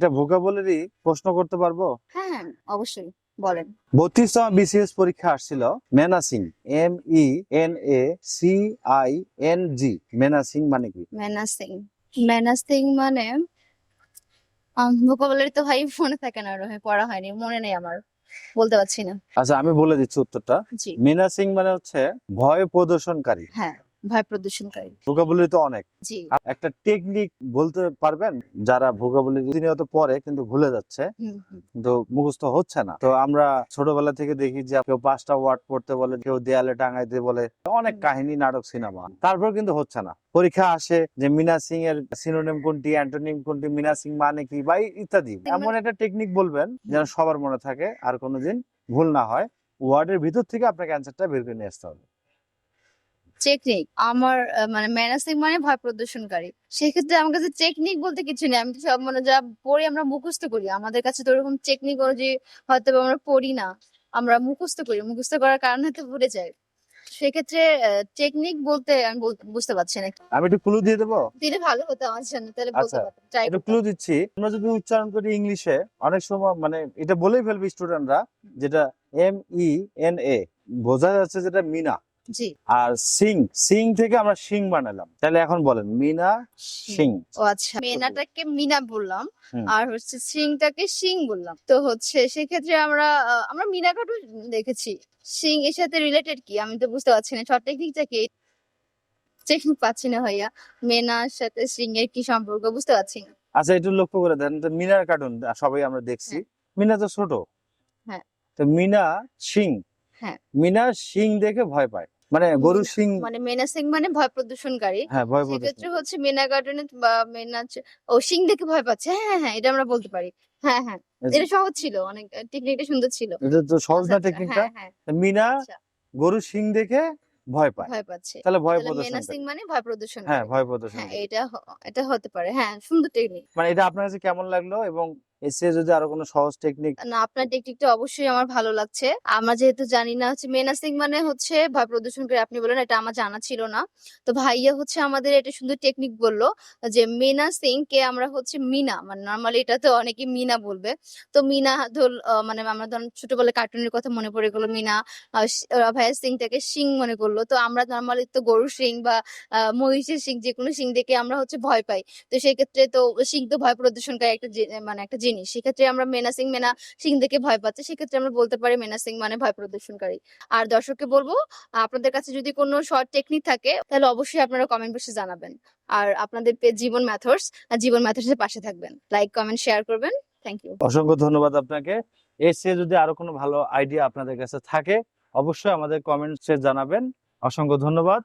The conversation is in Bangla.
এটা ভোকাবুলারি প্রশ্ন করতে পারবো? হ্যাঁ হ্যাঁ অবশ্যই বলেন। 32তম বিসিএস পরীক্ষা আসছিল মেনাসিং, MENACING, মেনাসিং মানে কি? মেনাসিং, মেনাসিং মানে ভোকাবুলারি তো ভাই মনে থাকে না, পড়া হয়নি, মনে নেই আমার, বলতে পারছি না। আচ্ছা আমি বলে দিচ্ছি উত্তরটা। জি মেনাসিং মানে হচ্ছে ভয় প্রদর্শনকারী। হ্যাঁ, ভয় প্রদর্শনকারী। ভোকাবুলারি তো অনেক, জি একটা টেকনিক বলতে পারবেন? যারা ভোকাবুলারি প্রতিনিয়ত পড়ে কিন্তু ভুলে যাচ্ছে, হুম হুম কিন্তু মুখস্থ হচ্ছে না, তো আমরা ছোটবেলা থেকে দেখি যে কেউ 5টা ওয়ার্ড পড়তে বলে, কেউ দেয়ালে টাঙাইতে বলে, অনেক কাহিনী, নাটক, সিনেমা, তারপর কিন্তু হচ্ছে না। পরীক্ষা আসে যে মিনাসিং এর সিনোনিম কোনটি, অ্যান্টোনিম কোনটি, মিনাসিং মানে কি বা ইত্যাদি। এমন একটা টেকনিক বলবেন যেন সবার মনে থাকে আর কোনোদিন ভুল না হয়। ওয়ার্ডের ভিতর থেকে আপনাকে অ্যান্সারটা বের করে নিয়ে আসতে হবে। টেকনিক আমার মানে মেনাসিং মানে ভয় প্রদর্শনকারী। সেক্ষেত্রে আমার কাছে টেকনিক বলতে কিছু নেই, আমি তো সব মানে যা পড়ি আমরা মুখস্থ করি, আমাদের কাছে তো ওরকম টেকনিক অনুযায়ী হয়তো বা আমরা পড়ি না, আমরা মুখস্থ করি, মুখস্থ করার কারণে তো ভুলে যাই। সেক্ষেত্রে টেকনিক বলতে আমি বুঝতে পারছি না। আমি একটু ক্লু দিয়ে দেবো? দিলে ভালো হতো আমার জন্য, তাহলে বলতে আচ্ছা পারতাম, ট্রাই একটু করতাম। ক্লু দিচ্ছি। আমরা যদি উচ্চারণ করি ইংলিশে, অনেক সময় মানে এটা বলেই ফেলবে স্টুডেন্টরা, যেটা MENA, বোঝা যাচ্ছে যেটা মিনা। জি আর সিং, সিং থেকে আমরা সিং বানালাম, তাহলে এখন বলেন মিনা সিং। ও আচ্ছা, মেনাটাকে মিনা বললাম হুম। আর হচ্ছে সিংটাকে সিং বললাম, তো হচ্ছে সেক্ষেত্রে আমরা মিনা কাটু দেখেছি, সিং এর সাথে রিলেটেড কি আমি তো বুঝতে পারছি না, শর্ট টেকনিকটা কি, টেকনিক পাচ্ছি না ভাইয়া, মেনার সাথে সিং এর কি সম্পর্ক বুঝতে পারছি না। আচ্ছা একটু লক্ষ্য করে দেন তো, মিনার কার্টুন সবাই আমরা দেখছি, হ্যাঁ মিনা তো ছোট, হ্যাঁ তো মিনা সিং, হ্যাঁ মিনা সিং দেখে ভয় পায়, মানে গরু মিনা সিং। মানে মেনা সিং মানে ভয় প্রদর্শনকারী। হ্যাঁ ভয় প্রদর্শন। সেক্ষেত্রে হচ্ছে মেনা গার্ডেনে বা ও সিং দেখে ভয় পাচ্ছে, হ্যাঁ হ্যাঁ হ্যাঁ এটা আমরা বলতে পারি। হ্যাঁ হ্যাঁ এটা সহজ ছিল অনেক, টেকনিকটা সুন্দর ছিল। এটা তো সহজ আচ্ছা না আচ্ছা টেকনিকটা। হ্যাঁ হ্যাঁ মিনা আচ্ছা, গরু সিং দেখে ভয় পায়, ভয় পাচ্ছে, তাহলে ভয় তাহলে মেনা সিং প্রদর্শনকারী। মানে ভয় হ্যাঁ প্রদর্শনকারী। ভয় হ্যাঁ প্রদর্শনকারী। এটা হতে পারে, হ্যাঁ সুন্দর টেকনিক। মানে এটা আপনার কাছে কেমন লাগলো, এবং এসে যদি আরো কোনো সহজ টেকনিক? না আপনার টেকনিকটা অবশ্যই আমার ভালো লাগছে। আমরা যেহেতু জানি না হচ্ছে মেনাসিং মানে হচ্ছে ভয় প্রদর্শনকারী, আপনি বলেন এটা আমার জানা ছিল না। তো ভাইয়া হচ্ছে আমাদের এটা সুন্দর টেকনিক বললো যে মেনাসিং কে আমরা হচ্ছে মিনা, মানে নরমালি এটা তো অনেকে মিনা বলবে, তো মিনা মানে আমরা ধরুন ছোটবেলায় কার্টুনের কথা মনে পড়ে গেলো মিনা, ভাইয়া সিংটাকে সিং মনে করলো, তো আমরা নরমালি তো গরুর সিং বা মহিষের সিং, যে কোনো সিং দেখে আমরা হচ্ছে ভয় পাই। তো সেক্ষেত্রে তো সিং তো ভয় প্রদর্শনকারী একটা মানে একটা জিনিস, সেক্ষেত্রে আমরা মেনা সিং দেখে ভয় পাচ্ছে, সেক্ষেত্রে আমরা বলতে পারি মেনা সিং মানে ভয় প্রদর্শনকারী। আর দর্শককে বলবো আপনাদের কাছে যদি কোনো শর্ট টেকনিক থাকে তাহলে অবশ্যই আপনারা কমেন্ট বক্সে জানাবেন। আর আপনাদের পেজ জীবন ম্যাথরস এর পাশে থাকবেন, লাইক কমেন্ট শেয়ার করবেন। Thank you. অসংখ্য ধন্যবাদ আপনাকে। এসে যদি আরো কোনো ভালো আইডিয়া আপনাদের কাছে থাকে অবশ্যই আমাদের কমেন্টসে জানাবেন। অসংখ্য ধন্যবাদ।